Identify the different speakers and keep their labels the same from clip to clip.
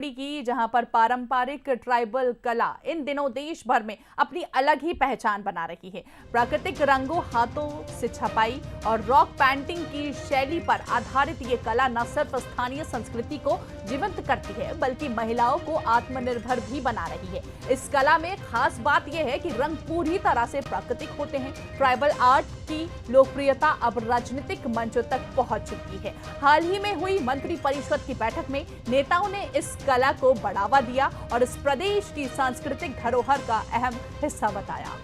Speaker 1: की, जहां पर पारंपरिक ट्राइबल कला इन दिनों देश भर में अपनी अलग ही पहचान बना रही है। प्राकृतिक रंगों, हाथों से छपाई और रॉक पेंटिंग की शैली पर आधारित ये कला न सिर्फ स्थानीय संस्कृति को जीवंत करती है, बल्कि महिलाओं को आत्मनिर्भर भी बना रही है। इस कला में खास बात यह है कि रंग पूरी तरह से प्राकृतिक होते हैं। ट्राइबल आर्ट की लोकप्रियता अब राजनीतिक मंचों तक पहुंच चुकी है। हाल ही में हुई मंत्रि परिषद की बैठक में नेताओं ने इस कला को बढ़ावा दिया और इस प्रदेश की सांस्कृतिक धरोहर का अहम हिस्सा बताया।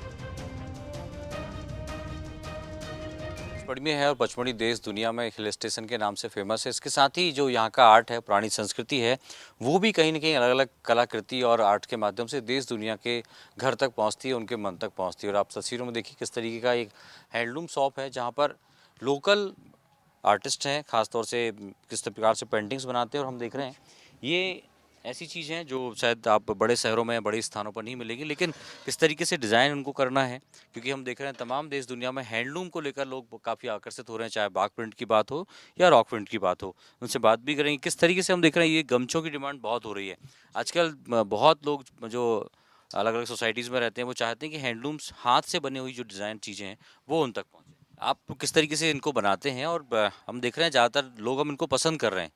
Speaker 2: पचमढ़ी में है और पचमढ़ी देश दुनिया में हिल स्टेशन के नाम से फेमस है। इसके साथ ही जो यहाँ का आर्ट है, पुरानी संस्कृति है, वो भी कहीं न कहीं अलग-अलग कलाकृति और आर्ट के माध्यम से देश दुनिया के घर तक पहुँचती है, उनके मन तक पहुँचती है। और आप तस्वीरों में देखिए किस तरीके का एक हैंडलूम शॉप है, जहाँ पर लोकल आर्टिस्ट हैं, ख़ास तौर से किस प्रकार से पेंटिंग्स बनाते हैं। और हम देख रहे हैं ये ऐसी चीज़ें हैं जो शायद आप बड़े शहरों में, बड़े स्थानों पर नहीं मिलेगी, लेकिन किस तरीके से डिज़ाइन उनको करना है, क्योंकि हम देख रहे हैं तमाम देश दुनिया में हैंडलूम को लेकर लोग काफ़ी आकर्षित हो रहे हैं, चाहे बाग प्रिंट की बात हो या रॉक प्रिंट की बात हो। उनसे बात भी करेंगे किस तरीके से हम देख रहे हैं ये गमछों की डिमांड बहुत हो रही है। आजकल बहुत लोग जो अलग-अलग सोसाइटीज़ में रहते हैं, वो चाहते हैं कि हैंडलूम्स हाथ से बनी हुई जो डिज़ाइन चीज़ें हैं, वो उन तक पहुँचे। आप किस तरीके से इनको बनाते हैं? और हम देख रहे हैं ज़्यादातर लोग अब इनको पसंद कर रहे हैं।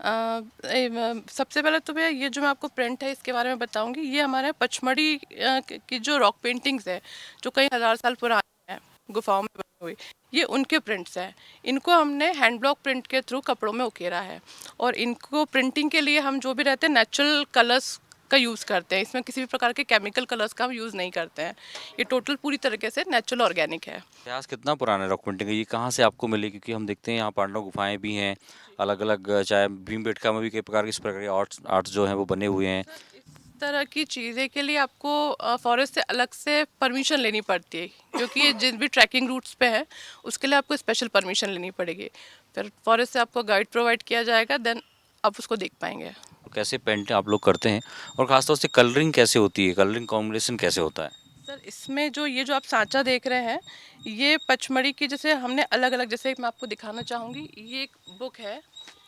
Speaker 3: सबसे पहले तो भैया ये जो मैं आपको प्रिंट है इसके बारे में बताऊंगी। ये हमारे पचमढ़ी की जो रॉक पेंटिंग्स है जो कई हजार साल पुरानी है, गुफाओं में बनी हुई, ये उनके प्रिंट्स हैं। इनको हमने हैंड ब्लॉक प्रिंट के थ्रू कपड़ों में उकेरा है और इनको प्रिंटिंग के लिए हम जो भी रहते हैं नेचुरल कलर्स का यूज़ करते हैं। इसमें किसी भी प्रकार के केमिकल कलर्स का हम यूज़ नहीं करते हैं। ये टोटल पूरी तरीके से नेचुरल ऑर्गेनिक है।
Speaker 2: इतिहास कितना पुराना है रॉक पेंटिंग का? ये कहाँ से आपको मिली? क्योंकि हम देखते हैं यहाँ पांडव गुफाएं भी हैं, अलग-अलग चाहे भीमबेटका में भी कई प्रकार के इस प्रकार के आर्ट्स आर्ट्स जो हैं वो बने हुए हैं।
Speaker 3: इस तरह की चीज़ें के लिए आपको फॉरेस्ट से अलग से परमिशन लेनी पड़ती है, क्योंकि ये जिन भी ट्रैकिंग रूट्स पे है उसके लिए आपको स्पेशल परमिशन लेनी पड़ेगी। फिर फॉरेस्ट से आपको गाइड प्रोवाइड किया जाएगा, देन आप उसको देख पाएंगे।
Speaker 2: तो कैसे पेंट आप लोग करते हैं और खासतौर से कलरिंग कैसे होती है? कलरिंग कॉम्बिनेशन कैसे होता है?
Speaker 3: सर, इसमें जो ये जो आप सांचा देख रहे हैं, ये पचमढ़ी की, जैसे हमने अलग अलग, जैसे मैं आपको दिखाना चाहूँगी, ये एक बुक है,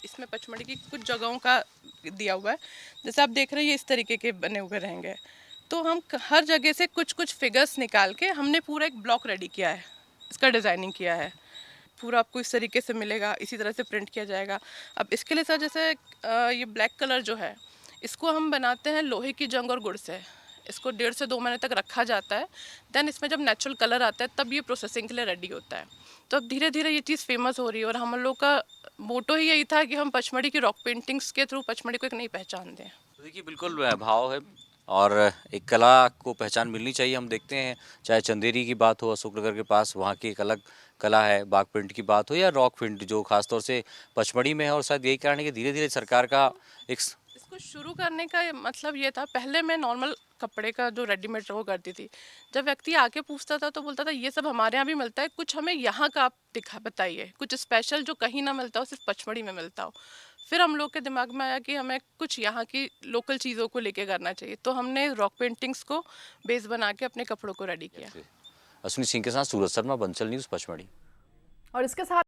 Speaker 3: इसमें पचमढ़ी की कुछ जगहों का दिया हुआ है। जैसे आप देख रहे हैं ये इस तरीके के बने हुए रहेंगे। तो हम हर जगह से कुछ कुछ फिगर्स निकाल के हमने पूरा एक ब्लॉक रेडी किया है, इसका डिज़ाइनिंग किया है। पूरा आपको इस तरीके से मिलेगा, इसी तरह से प्रिंट किया जाएगा। अब इसके लिए सर, जैसे ये ब्लैक कलर जो है, इसको हम बनाते हैं लोहे की जंग और गुड़ से। इसको 1.5 से 2 महीने तक रखा जाता है। देन इसमें जब नेचुरल कलर आता है तब ये प्रोसेसिंग के लिए रेडी होता है। तो अब धीरे धीरे ये चीज़ फेमस हो रही है और हम लोग का मोटो ही यही था कि हम पचमढ़ी की रॉक पेंटिंग्स के थ्रू पचमढ़ी को एक नई पहचान दें।
Speaker 2: तो देखिए बिल्कुल भाव है और एक कला को पहचान मिलनी चाहिए। हम देखते हैं चाहे चंदेरी की बात हो अशोकनगर के पास, वहाँ की एक अलग कला है, बाग प्रिंट की बात हो या रॉक प्रिंट जो खासतौर से पचमढ़ी में है। और शायद यही कारण है कि धीरे धीरे सरकार का एक
Speaker 3: इसको शुरू करने का मतलब ये था, पहले मैं नॉर्मल कपड़े का जो रेडीमेड वो करती थी। जब व्यक्ति आके पूछता था तो बोलता था ये सब हमारे यहाँ भी मिलता है, कुछ हमें यहाँ का आप दिखा बताइए, कुछ स्पेशल जो कहीं ना मिलता हो, सिर्फ पचमढ़ी में मिलता हो। फिर हम लोग के दिमाग में आया कि हमें कुछ यहाँ की लोकल चीज़ों को लेके करना चाहिए, तो हमने रॉक पेंटिंग्स को बेस बना के अपने कपड़ों को रेडी किया।
Speaker 2: अश्विनी सिंह के साथ सूरज शर्मा, बंसल न्यूज़, पचमढ़ी।
Speaker 1: और इसके साथ